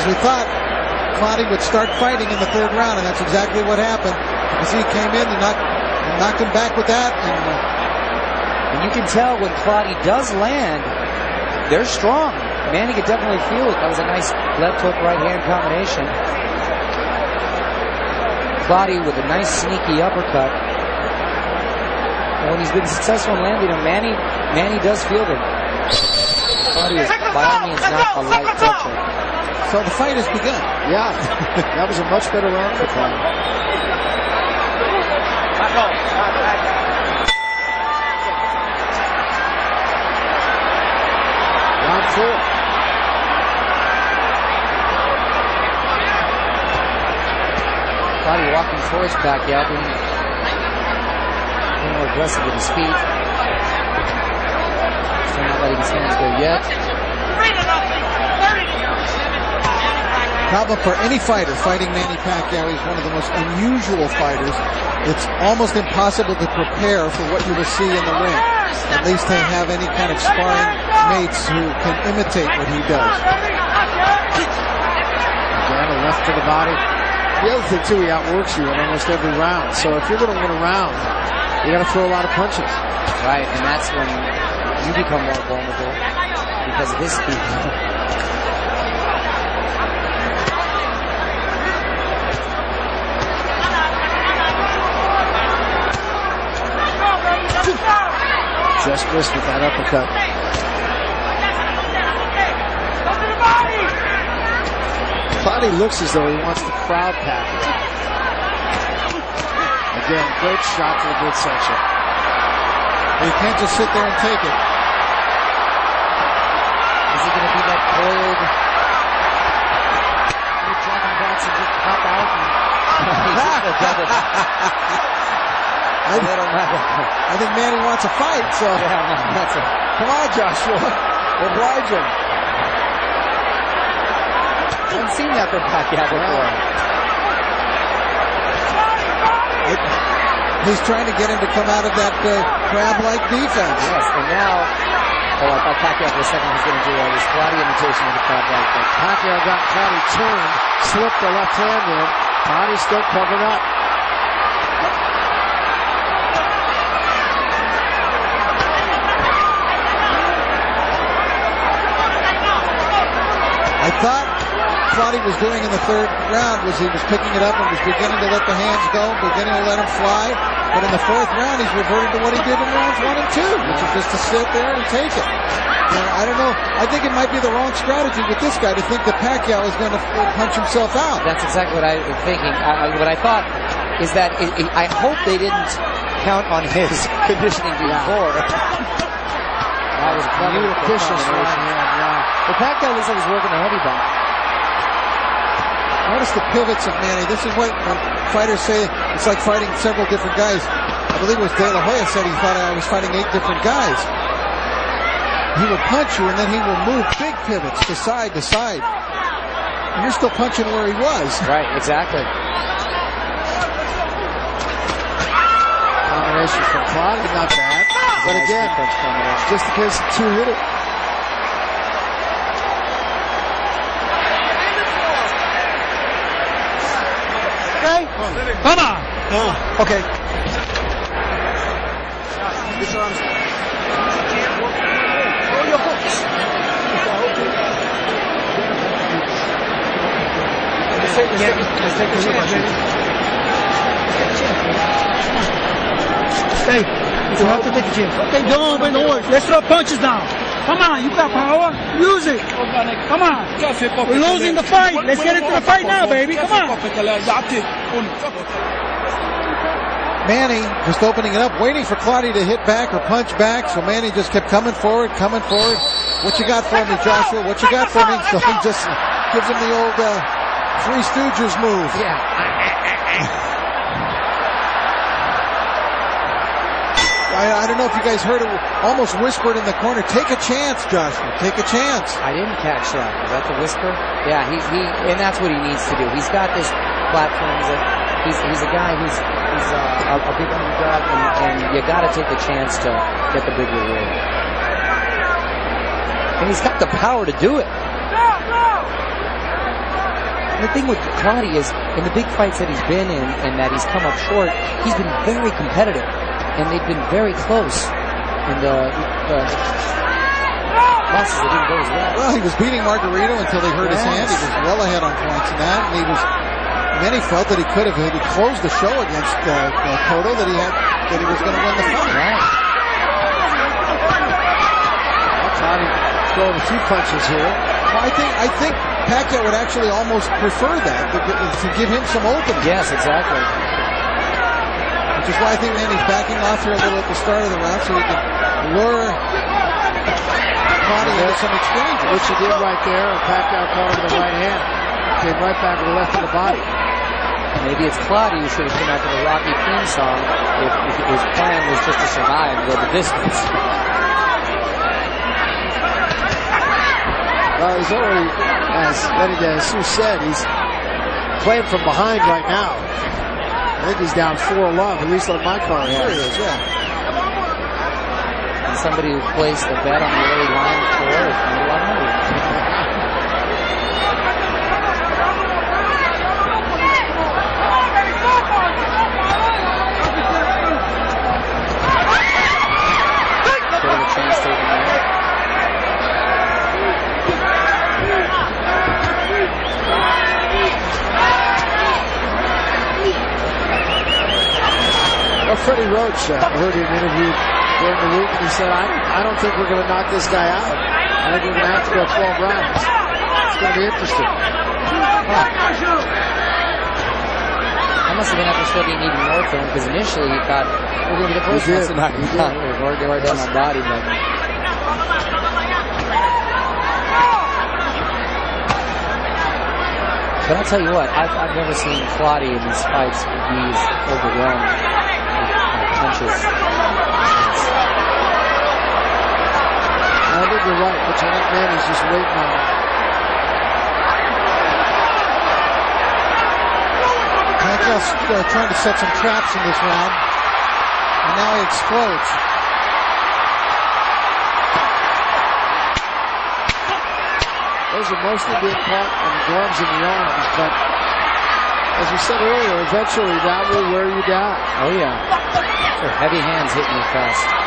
because we thought Clottey would start fighting in the third round, and that's exactly what happened. As he came in and knocked him back with that. And you can tell when Clottey does land, they're strong. Manny could definitely feel it. That was a nice left hook, right hand combination. Clottey with a nice sneaky uppercut. And when he's been successful in landing them, Manny does feel them. Clottey is by all means not a light toucher. So the fight has begun. Yeah, that was a much better round for Clottey. Round 4. Clottey walking towards Pacquiao, being more aggressive with his feet. Still not letting his hands go yet. Problem for any fighter fighting Manny Pacquiao, he's one of the most unusual fighters. It's almost impossible to prepare for what you will see in the ring. At least to have any kind of sparring mates who can imitate what he does. Again, a left to the body. The other thing, too, he outworks you in almost every round. So if you're going to win a round, you got to throw a lot of punches. Right, and that's when you become more vulnerable because of his speed. Just missed with that uppercut. Clottey looks as though he wants the crowd packed. Again, great shot to the midsection. You can't just sit there and take it. Is he going to be that cold? Jack in the box and just pop out and I think Manny wants a fight, so come on, Joshua. Oblige him. I haven't seen that from Pacquiao before. He's trying to get him to come out of that crab-like defense. Yes, and now, I thought Pacquiao for a second was going to do this Clottey imitation of the crab-like. But Pacquiao got Clottey turned, slipped the left hand in. Clottey still covered up. I thought Clottey was doing in the third round was he was picking it up and was beginning to let the hands go, beginning to let him fly. But in the fourth round, he's reverted to what he did in rounds 1 and 2, which is just to sit there and take it. And I don't know. I think it might be the wrong strategy with this guy to think that Pacquiao is going to punch himself out. That's exactly what I was thinking. What I thought is that I hope they didn't count on his conditioning before. That was beautiful. But Pacquiao looks like he's working a heavy bump. Notice the pivots of Manny. This is what when fighters say it's like fighting several different guys. I believe it was De La Hoya said he thought I was fighting 8 different guys. He will punch you and then he will move big pivots to side to side. And you're still punching where he was. Right, exactly. Combination from Clottey, not bad. But again, just in case the 2 hit it. Okay? Come on. Okay. Roll your hooks. Let's take a chance, baby. Hey, you have to take a chance. Okay, don't worry. Let's throw punches now. Come on, you got power. Use it. Come on. We're losing the fight. Let's get into the fight now, baby. Come on. Manny just opening it up, waiting for Clottey to hit back or punch back. So Manny just kept coming forward. What you got for me, Joshua? What you got for me? So he just gives him the old Three Stooges move. Yeah. I don't know if you guys heard it, almost whispered in the corner, take a chance, Joshua, take a chance. I didn't catch that. Was that the whisper? Yeah, and that's what he needs to do. He's got this platform. He's a guy who's a big underdog, and you got to take the chance to get the big reward. And he's got the power to do it. the thing with Clottey is, in the big fights that he's been in and that he's come up short, he's been very competitive, and they've been very close. And the losses that didn't go as well. Well, he was beating Margarito until he hurt his hand. He was well ahead on points in that, and many felt that he could have, had he closed the show against Cotto, that he was going to win the fight. Right. Clottey throwing a few punches here. Well, I think Pacquiao would actually almost prefer that, to give him some opening. Yes, exactly. Which is why I think Manny's backing off here a little at the start of the round so he can lure Clottey into some exchanges. Which he did right there, and Pacquiao caught him with the right hand. Came right back to the left of the body. Maybe it's Clottey who should have come out with a Rocky theme song if his plan was just to survive and go the distance. Well, he's already, as Eddie De Jesus said, he's playing from behind right now. I think he's down 4-love, at least on my card. There he is, yeah. And somebody who placed a bet on the early line for is under 100. Freddie Roach heard him interviewed during the week, and he said, I don't think we're going to knock this guy out. I think we're going to have to go 12 rounds. It's going to be interesting. I must have been after studying even more film, because initially he thought, we're going to be the first ones to knock him out. We're working right down my body, but... But I'll tell you what, I've never seen Clottey in these fights be overwhelmed with punches. I think you're right, but I think Manny's just waiting on it. Pacquiao's trying to set some traps in this round, and now he explodes. Those are mostly being caught on the gloves and the arms, but as we said earlier, eventually that will wear you down. Oh yeah. So heavy hands hitting you fast.